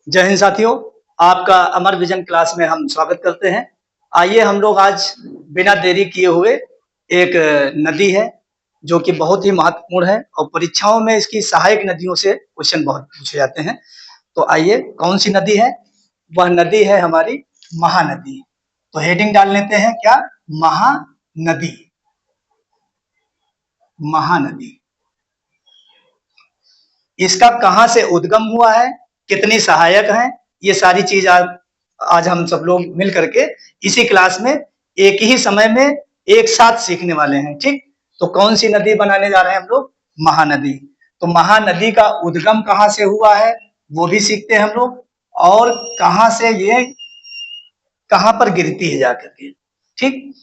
जय हिंद साथियों, आपका अमर विजन क्लास में हम स्वागत करते हैं। आइए हम लोग आज बिना देरी किए हुए एक नदी है जो कि बहुत ही महत्वपूर्ण है और परीक्षाओं में इसकी सहायक नदियों से क्वेश्चन बहुत पूछे जाते हैं। तो आइए कौन सी नदी है? वह नदी है हमारी महानदी। तो हेडिंग डाल लेते हैं क्या? महानदी। महानदी। इसका कहाँ से उद्गम हुआ है, कितनी सहायक है, ये सारी चीज आज हम सब लोग मिल करके इसी क्लास में एक ही समय में एक साथ सीखने वाले हैं। ठीक, तो कौन सी नदी बनाने जा रहे हैं हम लोग? महानदी। तो महानदी का उद्गम कहाँ से हुआ है वो भी सीखते हैं हम लोग, और कहाँ से ये कहाँ पर गिरती है जाकर के। ठीक,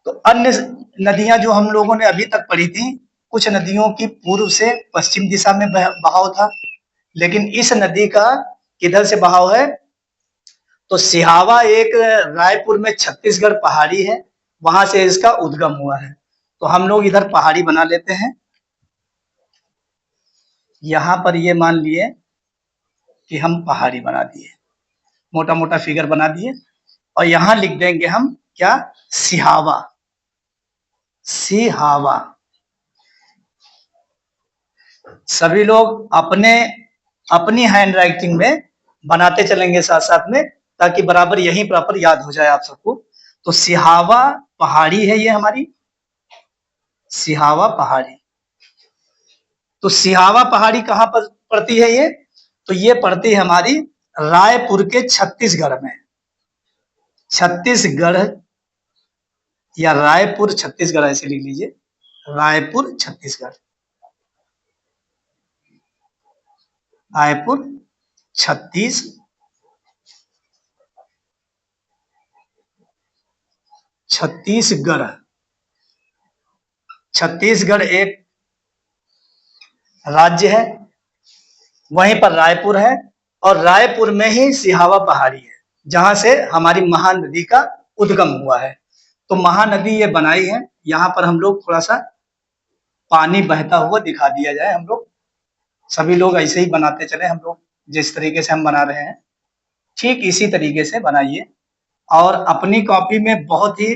तो अन्य नदियां जो हम लोगों ने अभी तक पढ़ी थी, कुछ नदियों की पूर्व से पश्चिम दिशा में बहाव था, लेकिन इस नदी का किधर से बहाव है? तो सिहावा एक रायपुर में छत्तीसगढ़ पहाड़ी है, वहां से इसका उद्गम हुआ है। तो हम लोग इधर पहाड़ी बना लेते हैं। यहां पर ये मान लिए कि हम पहाड़ी बना दिए, मोटा मोटा फिगर बना दिए, और यहां लिख देंगे हम क्या? सिहावा। सिहावा। सभी लोग अपने अपनी हैंड राइटिंग में बनाते चलेंगे साथ साथ में, ताकि बराबर यहीं प्रॉपर याद हो जाए आप सबको। तो सिहावा पहाड़ी है ये हमारी, सिहावा पहाड़ी। तो सिहावा पहाड़ी कहाँ पर पड़ती है ये? तो ये पड़ती है हमारी रायपुर के छत्तीसगढ़ में। छत्तीसगढ़ या रायपुर छत्तीसगढ़ ऐसे लिख लीजिए, रायपुर छत्तीसगढ़। रायपुर छत्तीस छत्तीसगढ़। छत्तीसगढ़ एक राज्य है, वहीं पर रायपुर है, और रायपुर में ही सिहावा पहाड़ी है जहां से हमारी महानदी का उद्गम हुआ है। तो महानदी ये बनाई है, यहाँ पर हम लोग थोड़ा सा पानी बहता हुआ दिखा दिया जाए। हम लोग सभी लोग ऐसे ही बनाते चले, हम लोग जिस तरीके से हम बना रहे हैं ठीक इसी तरीके से बनाइए, और अपनी कॉपी में बहुत ही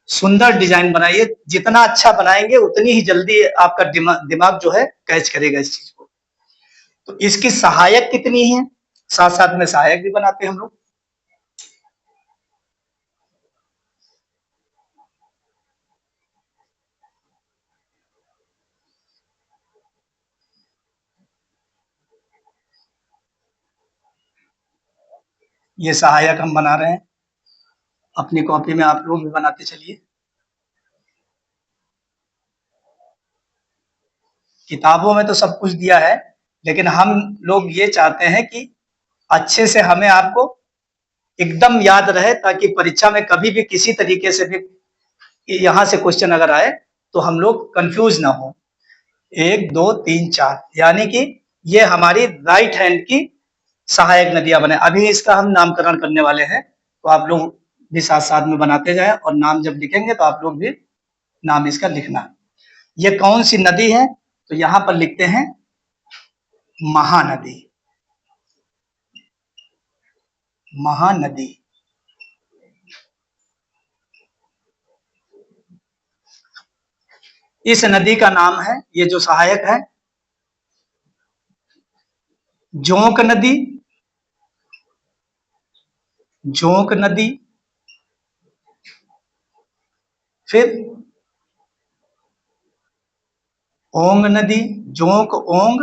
सुंदर डिजाइन बनाइए। जितना अच्छा बनाएंगे उतनी ही जल्दी आपका दिमाग जो है कैच करेगा इस चीज को। तो इसकी सहायक कितनी है, साथ साथ में सहायक भी बनाते हैं हम लोग। ये सहायक हम बना रहे हैं, अपनी कॉपी में आप लोग भी बनाते चलिए। किताबों में तो सब कुछ दिया है, लेकिन हम लोग ये चाहते हैं कि अच्छे से हमें आपको एकदम याद रहे, ताकि परीक्षा में कभी भी किसी तरीके से भी यहाँ से क्वेश्चन अगर आए तो हम लोग कंफ्यूज ना हो। 1 2 3 4 यानी कि ये हमारी राइट हैंड की सहायक नदियां बने। अभी इसका हम नामकरण करने वाले हैं, तो आप लोग भी साथ साथ में बनाते जाएं, और नाम जब लिखेंगे तो आप लोग भी नाम इसका लिखना। ये कौन सी नदी है? तो यहाँ पर लिखते हैं महानदी। महानदी। इस नदी का नाम है, ये जो सहायक है, जोंक नदी। जोंक नदी। फिर ओंग नदी। जोंक ओंग।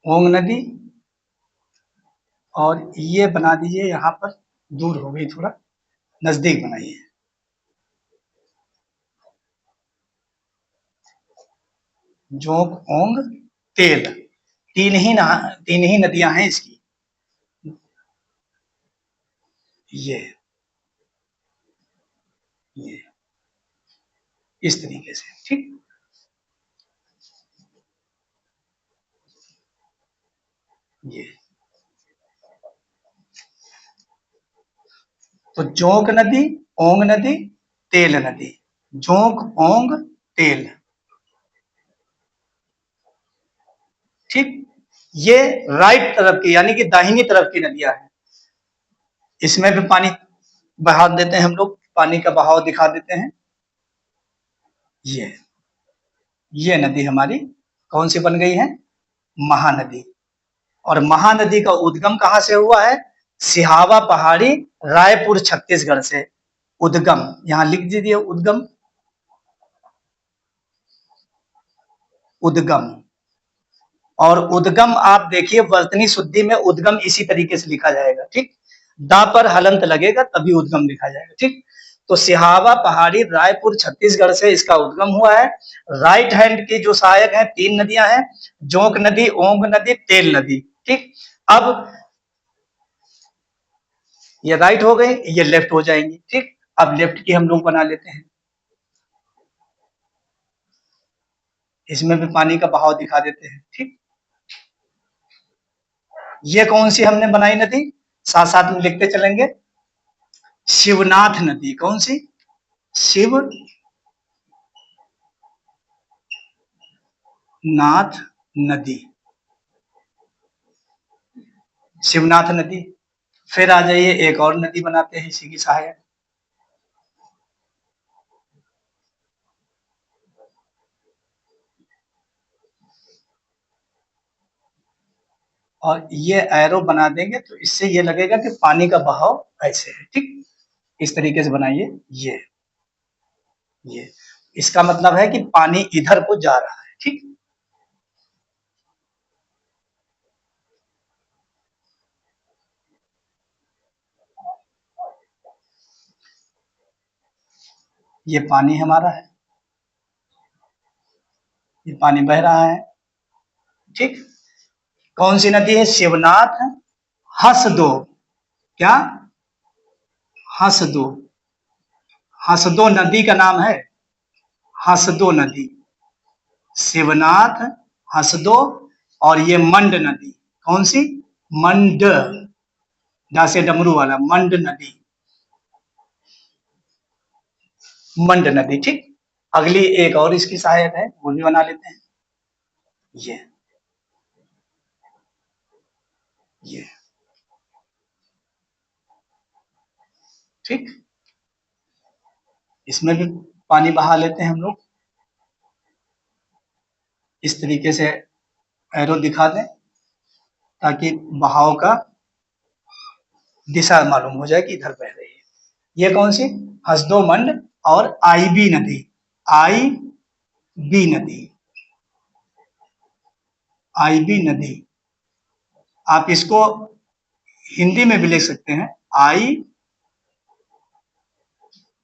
ओंग नदी। और ये बना दीजिए, यहाँ पर दूर हो गई, थोड़ा नजदीक बनाइए। जोंक ओंग तेल। तीन ही नदियां हैं इसकी। ये ये इस तरीके से। ठीक, ये तो जोंक नदी, ओंग नदी, तेल नदी। जोंक ओंग तेल। ठीक। ये राइट तरफ की यानी कि दाहिनी तरफ की नदियां हैं। इसमें भी पानी बहा देते हैं हम लोग, पानी का बहाव दिखा देते हैं। ये नदी हमारी कौन सी बन गई है? महानदी। और महानदी का उद्गम कहाँ से हुआ है? सिहावा पहाड़ी, रायपुर छत्तीसगढ़ से उद्गम। यहां लिख दीजिए उद्गम। उद्गम। और उद्गम आप देखिए वर्तनी शुद्धि में उद्गम इसी तरीके से लिखा जाएगा, ठीक। दा पर हलंत लगेगा तभी उद्गम लिखा जाएगा, ठीक। तो सिहावा पहाड़ी रायपुर छत्तीसगढ़ से इसका उद्गम हुआ है। राइट हैंड की जो सहायक है 3 नदियां हैं, जोंक नदी, ओंग नदी, तेल नदी, ठीक। अब ये राइट हो गई, ये लेफ्ट हो जाएंगी, ठीक। अब लेफ्ट की हम लोग बना लेते हैं। इसमें भी पानी का बहाव दिखा देते हैं, ठीक। ये कौन सी हमने बनाई नदी? साथ साथ में लिखते चलेंगे। शिवनाथ नदी। कौन सी? शिवनाथ नदी। शिवनाथ नदी। फिर आ जाइए एक और नदी बनाते हैं इसी की सहायक। और ये एरो बना देंगे तो इससे ये लगेगा कि पानी का बहाव ऐसे है, ठीक। इस तरीके से बनाइए। ये इसका मतलब है कि पानी इधर को जा रहा है, ठीक। ये पानी हमारा है, ये पानी बह रहा है, ठीक। कौन सी नदी है? शिवनाथ हसदो। क्या? हसदो। हसदो नदी का नाम है। हसदो नदी। शिवनाथ, हसदो और ये मंड नदी। कौन सी? मंड। डा से डमरू वाला मंड नदी। मंड नदी, ठीक। अगली एक और इसकी सहायक है, वो भी बना लेते हैं। ये ये ठीक। इसमें भी पानी बहा लेते हैं हम लोग। इस तरीके से एरो दिखा दें ताकि बहाव का दिशा मालूम हो जाए कि इधर बह रही है। ये कौन सी? हसदो मंड और आईबी नदी। आई बी नदी। आईबी नदी। आप इसको हिंदी में भी लिख सकते हैं, आई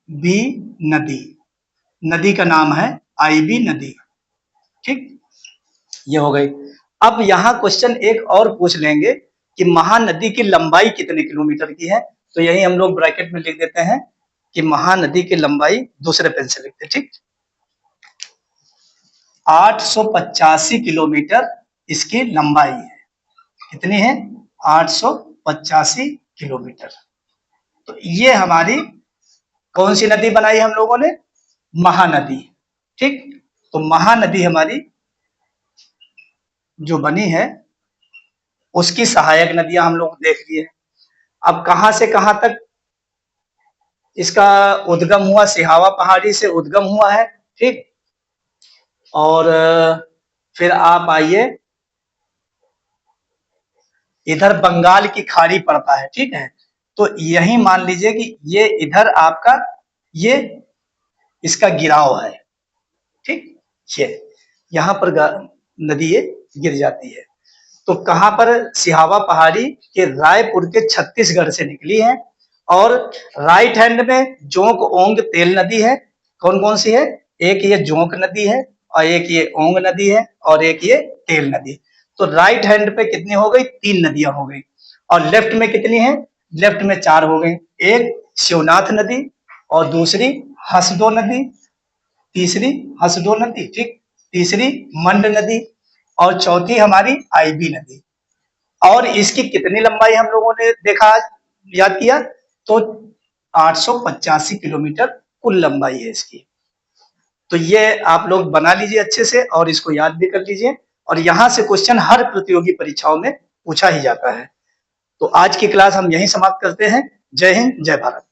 बी नदी। नदी का नाम है आईबी नदी, ठीक। ये हो गई। अब यहाँ क्वेश्चन एक और पूछ लेंगे कि महानदी की लंबाई कितने किलोमीटर की है? तो यही हम लोग ब्रैकेट में लिख देते हैं कि महानदी की लंबाई, दूसरे पेन से लिखते हैं, ठीक। 885 किलोमीटर इसकी लंबाई है। कितनी है? 885 किलोमीटर। तो ये हमारी कौन सी नदी बनाई हम लोगों ने? महानदी, ठीक। तो महानदी हमारी जो बनी है उसकी सहायक नदियां हम लोग देख लिए। अब कहां से कहां तक इसका उद्गम हुआ? सिहावा पहाड़ी से उद्गम हुआ है, ठीक। और फिर आप आइए, इधर बंगाल की खाड़ी पड़ता है, ठीक है। तो यही मान लीजिए कि ये इधर आपका ये इसका गिराव है, ठीक। ये यहाँ पर नदी ये गिर जाती है। तो कहां पर? सिहावा पहाड़ी के रायपुर के छत्तीसगढ़ से निकली है। और राइट हैंड में जोंक ओंग तेल नदी है। कौन कौन सी है? एक ये जोंक नदी है और एक ये ओंग नदी है और एक ये तेल नदी। तो राइट हैंड पे कितनी हो गई? 3 नदियां हो गई। और लेफ्ट में कितनी है? लेफ्ट में 4 हो गई। एक शिवनाथ नदी और दूसरी हसदो नदी, तीसरी हसदो नदी, ठीक। तीसरी मंड नदी और चौथी हमारी आईबी नदी। और इसकी कितनी लंबाई हम लोगों ने देखा, याद किया? तो 885 किलोमीटर कुल लंबाई है इसकी। तो ये आप लोग बना लीजिए अच्छे से और इसको याद भी कर लीजिए। और यहाँ से क्वेश्चन हर प्रतियोगी परीक्षाओं में पूछा ही जाता है। तो आज की क्लास हम यहीं समाप्त करते हैं। जय हिंद, जय भारत।